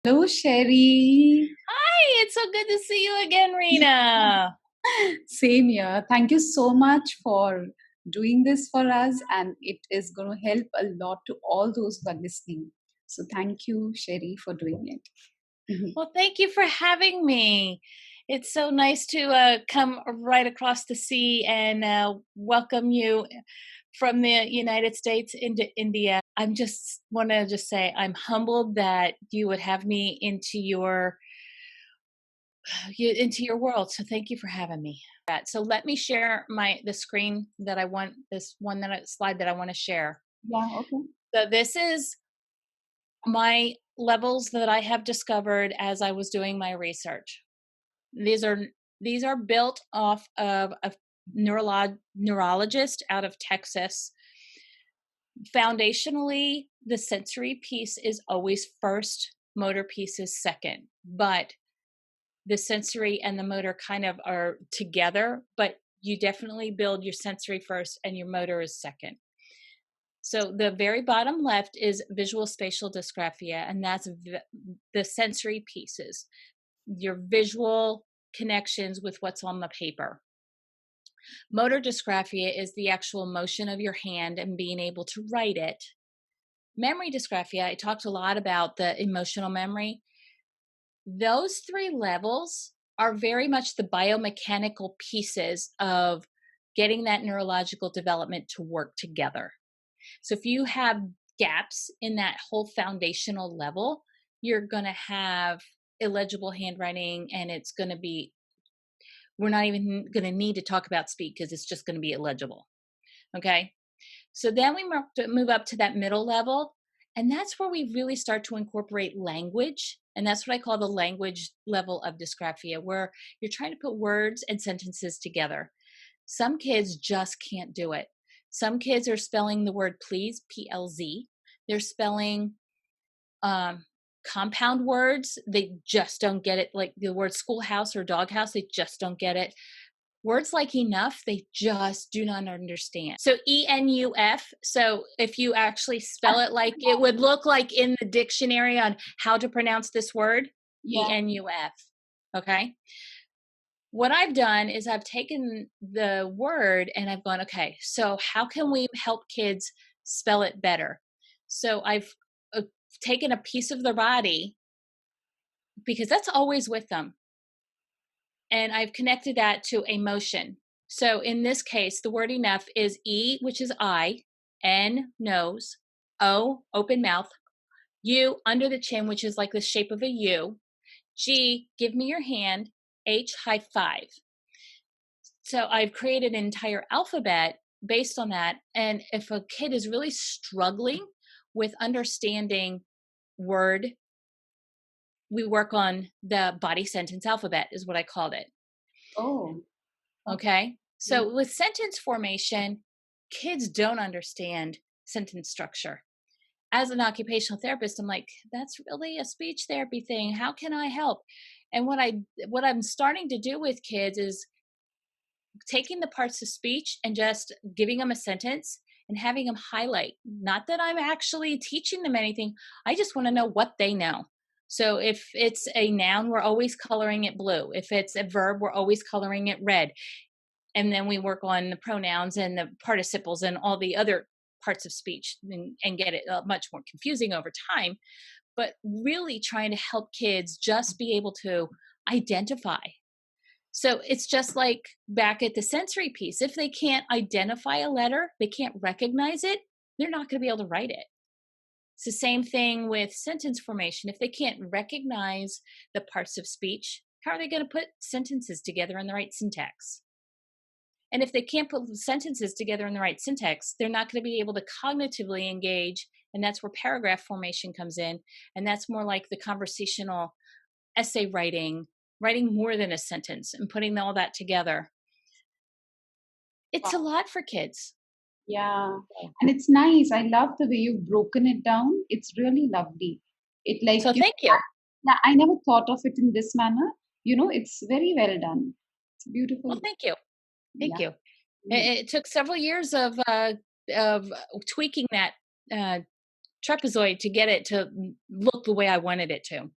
Hello, Cheri. Hi, it's so good to see you again, Reena. Same here. Thank you so much for doing this for us, and it is going to help a lot to all those who are listening. So, thank you, Cheri, for doing it. Well, thank you for having me. It's so nice to come right across the sea and welcome you from the United States into India. I'm just want to just say I'm humbled that you would have me into your world. So thank you for having me. So let me share the screen that I want, this one slide that I want to share. Yeah, okay. So this is my levels that I have discovered as I was doing my research. These are built off of a neurologist out of Texas. Foundationally, the sensory piece is always first, motor piece is second, but the sensory and the motor kind of are together, but you definitely build your sensory first and your motor is second. So the very bottom left is visual spatial dysgraphia, and that's the sensory pieces, your visual connections with what's on the paper. Motor dysgraphia is the actual motion of your hand and being able to write it. Memory dysgraphia, I talked a lot about the emotional memory. Those three levels are very much the biomechanical pieces of getting that neurological development to work together. So if you have gaps in that whole foundational level, you're going to have illegible handwriting, and it's going to be, we're not even going to need to talk about speed because it's just going to be illegible. Okay. So then we move up to that middle level, and that's where we really start to incorporate language. And that's what I call the language level of dysgraphia, where you're trying to put words and sentences together. Some kids just can't do it. Some kids are spelling the word please, P-L-Z. They're spelling compound words. They just don't get it. Like the word schoolhouse or doghouse, they just don't get it. Words like enough, they just do not understand. So E-N-U-F. So if you actually spell it like it would look like in the dictionary on how to pronounce this word, Yeah. E-N-U-F. Okay. What I've done is I've taken the word and I've gone, okay, so how can we help kids spell it better? So I've taken a piece of their body, because that's always with them, and I've connected that to a motion. So in this case, the word enough is E, which is I, N, nose, O, open mouth, U, under the chin, which is like the shape of a U, G, give me your hand, H, high five. So I've created an entire alphabet based on that. And if a kid is really struggling with understanding word, we work on the body sentence alphabet, is what I called it. Oh. Okay. So with sentence formation, kids don't understand sentence structure. As an occupational therapist, I'm like, that's really a speech therapy thing. How can I help? And what I'm starting to do with kids is taking the parts of speech and just giving them a sentence and having them highlight. Not that I'm actually teaching them anything. I just want to know what they know. So if it's a noun, we're always coloring it blue. If it's a verb, we're always coloring it red. And then we work on the pronouns and the participles and all the other parts of speech, and get it much more confusing over time. But really trying to help kids just be able to identify. So it's just like back at the sensory piece. If they can't identify a letter, they can't recognize it, they're not going to be able to write it. It's the same thing with sentence formation. If they can't recognize the parts of speech, how are they going to put sentences together in the right syntax? And if they can't put sentences together in the right syntax, they're not going to be able to cognitively engage. And that's where paragraph formation comes in. And that's more like the conversational essay writing more than a sentence and putting all that together. It's a lot for kids. Yeah. And it's nice. I love the way you've broken it down. It's really lovely. It like So thank you. yeah, I never thought of it in this manner. It's very well done. It's beautiful. Well, thank you. Thank Yeah. you. It took several years of tweaking that trapezoid to get it to look the way I wanted it to.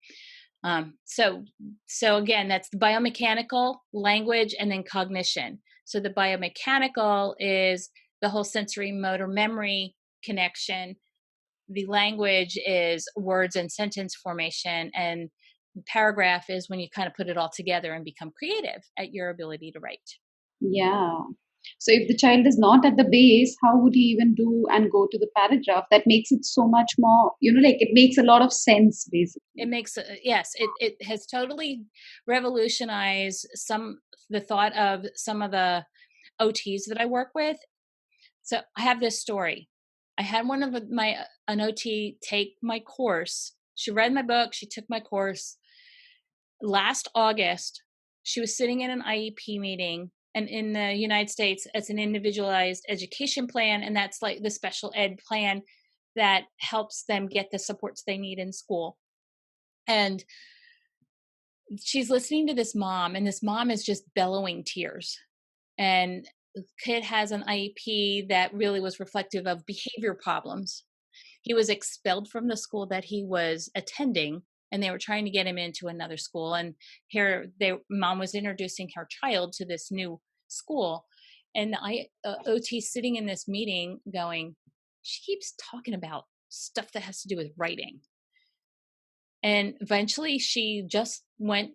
So again, that's the biomechanical, language, and then cognition. So the biomechanical is the whole sensory motor memory connection. The language is words and sentence formation, and paragraph is when you kind of put it all together and become creative at your ability to write. Yeah. So if the child is not at the base, how would he even do and go to the paragraph? That makes it so much more, like it makes a lot of sense, basically. It makes yes, it has totally revolutionized the thought of some of the OTs that I work with. So I have this story. I had one of an OT take my course. She read my book. She took my course last August. She was sitting in an IEP meeting, and in the United States, it's an individualized education plan, and that's like the special ed plan that helps them get the supports they need in school. And she's listening to this mom, and this mom is just bellowing tears. And the kid has an IEP that really was reflective of behavior problems. He was expelled from the school that he was attending, and they were trying to get him into another school. And here, mom was introducing her child to this new school, and OT sitting in this meeting, going, she keeps talking about stuff that has to do with writing. And eventually, she just went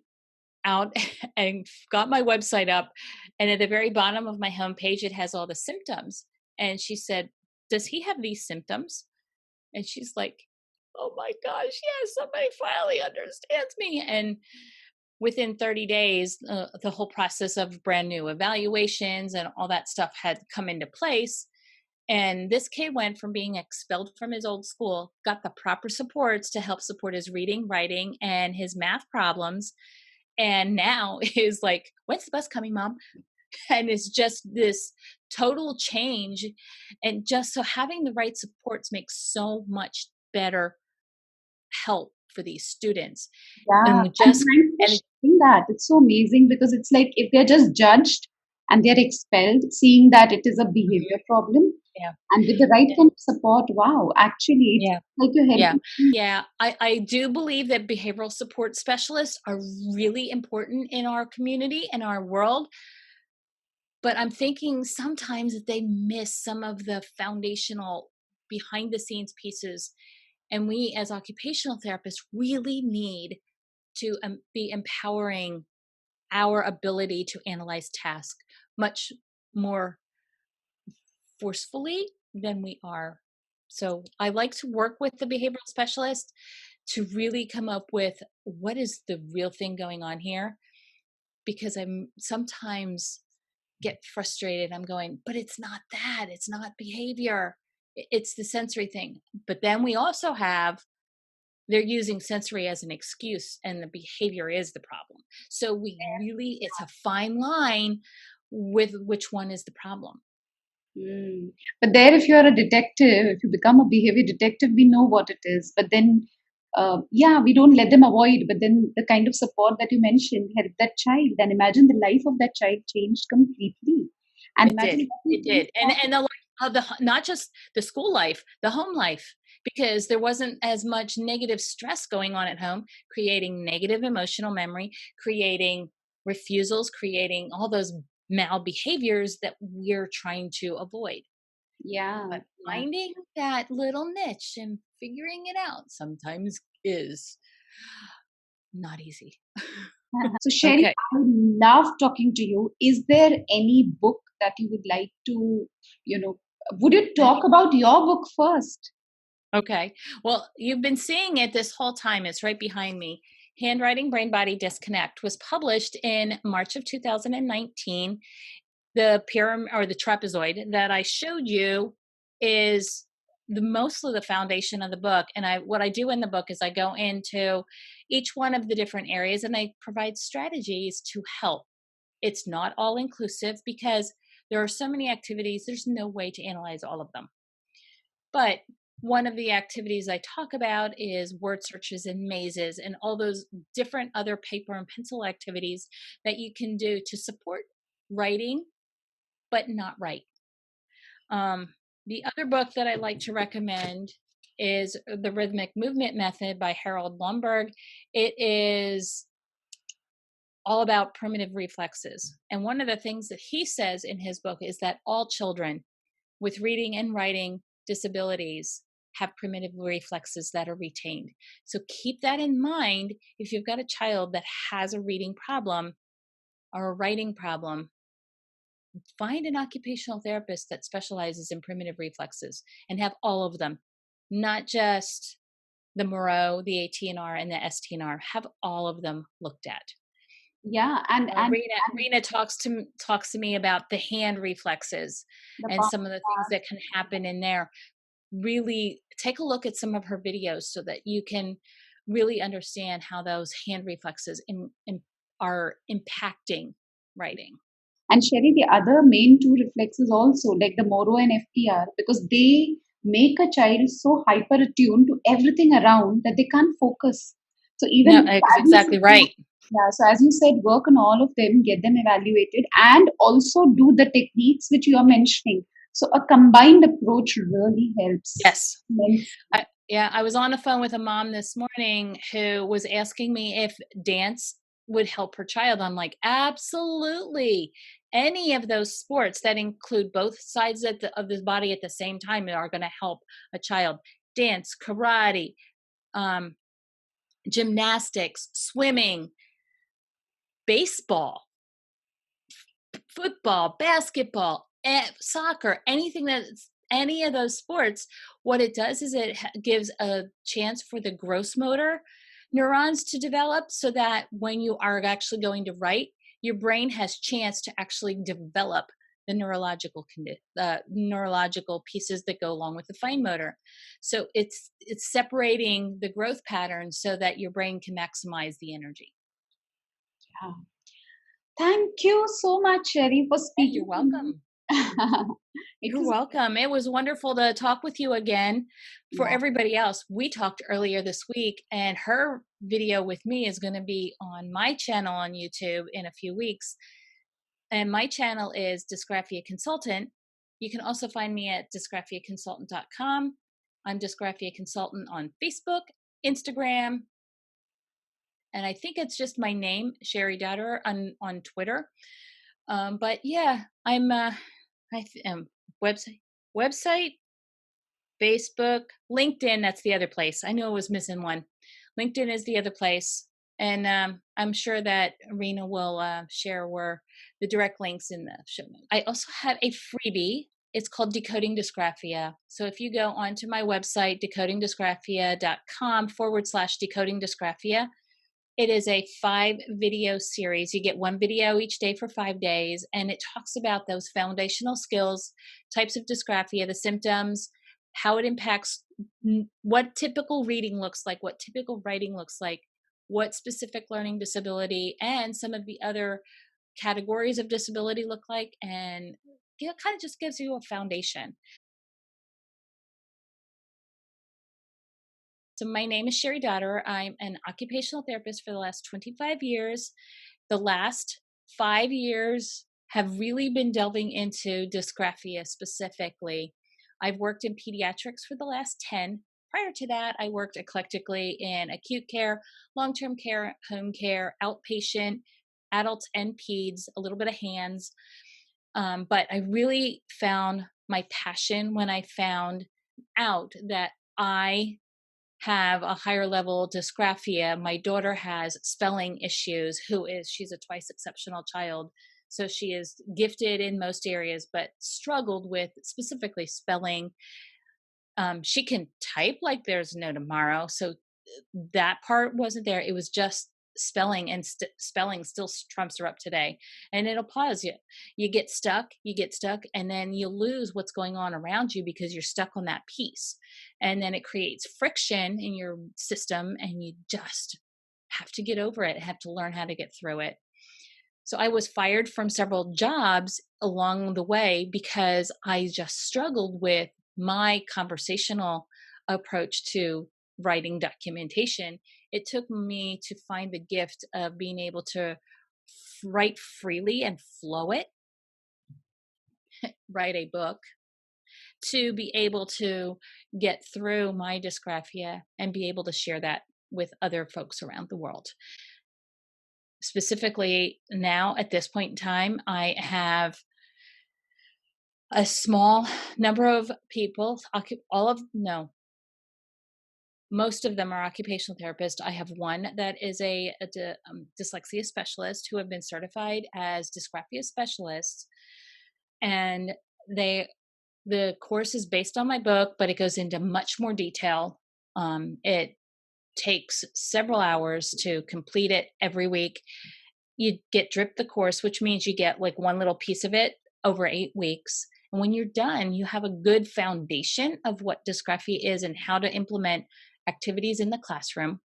out and got my website up, and at the very bottom of my homepage it has all the symptoms, and she said, does he have these symptoms? And she's like, oh my gosh, yes, somebody finally understands me. And within 30 days, the whole process of brand new evaluations and all that stuff had come into place. And this kid went from being expelled from his old school, got the proper supports to help support his reading, writing, and his math problems, and now is like, when's the bus coming, mom? And it's just this total change. And just so having the right supports makes so much better help for these students. Yeah, And and just thanks for and sharing that. It's so amazing because it's like if they're just judged and they're expelled, seeing that it is a behavior problem, yeah, and with the right kind of support, wow, actually, it's yeah, like you're yeah, helping. yeah. I do believe that behavioral support specialists are really important in our community and our world. But I'm thinking sometimes that they miss some of the foundational behind the scenes pieces. And we as occupational therapists really need to be empowering our ability to analyze tasks much more forcefully than we are. So I like to work with the behavioral specialist to really come up with what is the real thing going on here, because I'm sometimes get frustrated. I'm going, but it's not that. It's not behavior. It's the sensory thing. But then we also have, they're using sensory as an excuse, and the behavior is the problem. So it's a fine line with which one is the problem. Mm. But there, if you're a detective, if you become a behavior detective, we know what it is. But then, yeah, we don't let them avoid. But then the kind of support that you mentioned help that child. And imagine the life of that child changed completely. And It did. imagine what It you did. do And the life of not just the school life, the home life, because there wasn't as much negative stress going on at home, creating negative emotional memory, creating refusals, creating all those malbehaviors that we're trying to avoid. yeah, But yeah. finding that little niche and figuring it out sometimes is not easy. So, Sherry, Okay. I love talking to you. Is there any book that you would like to, you know, would you talk about your book first? Okay. Well, you've been seeing it this whole time. It's right behind me. Handwriting Brain Body Disconnect was published in March of 2019. The pyramid or the trapezoid that I showed you is the most of the foundation of the book. And what I do in the book is I go into each one of the different areas and I provide strategies to help. It's not all inclusive because there are so many activities, there's no way to analyze all of them. But one of the activities I talk about is word searches and mazes and all those different other paper and pencil activities that you can do to support writing, but not write. The other book that I like to recommend is the rhythmic movement method by Harold Blumberg. It is all about primitive reflexes. And one of the things that he says in his book is that all children with reading and writing disabilities have primitive reflexes that are retained. So keep that in mind if you've got a child that has a reading problem or a writing problem. Find an occupational therapist that specializes in primitive reflexes and have all of them, not just the Moreau, the ATNR, and the STNR. Have all of them looked at. Yeah, and Reena talks to me about the hand reflexes the and palm some of the things that can happen in there. Really take a look at some of her videos so that you can really understand how those hand reflexes are impacting writing. And Cheri, the other main two reflexes also, like the Moro and FTR, because they make a child so hyper attuned to everything around that they can't focus. So even No, as you exactly said, right. yeah, so as you said, work on all of them, get them evaluated, and also do the techniques which you are mentioning. So a combined approach really helps Yes. immensely. I was on the phone with a mom this morning who was asking me if dance would help her child. I'm like, absolutely. Any of those sports that include both sides of the body at the same time are going to help a child. Dance, karate, um, gymnastics, swimming, baseball, football, basketball, soccer, anything that's any of those sports, what it does is it gives a chance for the gross motor neurons to develop so that when you are actually going to write, your brain has chance to actually develop the neurological pieces that go along with the fine motor. So it's separating the growth patterns so that your brain can maximize the energy. Yeah. Thank you so much, Cheri, for Hey, you're speaking to me. welcome. It You're was, welcome. It was wonderful to talk with you again. For yeah. everybody else, we talked earlier this week, and her video with me is going to be on my channel on YouTube in a few weeks. And my channel is Dysgraphia Consultant. You can also find me at dysgraphiaconsultant.com. I'm Dysgraphia Consultant on Facebook, Instagram, and I think it's just my name, Cheri Dotterer, on Twitter. But yeah, I'm website, website, Facebook, LinkedIn. That's the other place. I knew I was missing one. LinkedIn is the other place, and I'm sure that Reena will share where the direct links in the show notes. I also have a freebie. It's called Decoding Dysgraphia. So if you go onto my website, decodingdysgraphia.com/decoding dysgraphia, it is a 5-video series. You get one video each day for 5 days, and it talks about those foundational skills, types of dysgraphia, the symptoms, how it impacts, what typical reading looks like, what typical writing looks like, what specific learning disability and some of the other categories of disability look like, and it kind of just gives you a foundation. So my name is Cheri Dotterer. I'm an occupational therapist for the last 25 years. The last 5 years have really been delving into dysgraphia specifically. I've worked in pediatrics for the last 10. Prior to that, I worked eclectically in acute care, long-term care, home care, outpatient, adults and peds, a little bit of hands. But I really found my passion when I found out that I have a higher level dysgraphia. My daughter has spelling issues, she's a twice exceptional child. So she is gifted in most areas, but struggled with specifically spelling. She can type like there's no tomorrow. So that part wasn't there. It was just spelling, and spelling still trumps her up today. And it'll pause you. You get stuck, and then you lose what's going on around you because you're stuck on that piece. And then it creates friction in your system, and you just have to get over it, have to learn how to get through it. So I was fired from several jobs along the way because I just struggled with my conversational approach to writing documentation. It took me to find the gift of being able to write freely and flow it, write a book, to be able to get through my dysgraphia and be able to share that with other folks around the world. Specifically, now at this point in time, I have a small number of people, all of, no, most of them are occupational therapists. I have one that is a dyslexia specialist who have been certified as dysgraphia specialists, and they the course is based on my book, but it goes into much more detail. It takes several hours to complete it every week. You get drip the course, which means you get like one little piece of it over 8 weeks. And when you're done, you have a good foundation of what dysgraphia is and how to implement activities in the classroom.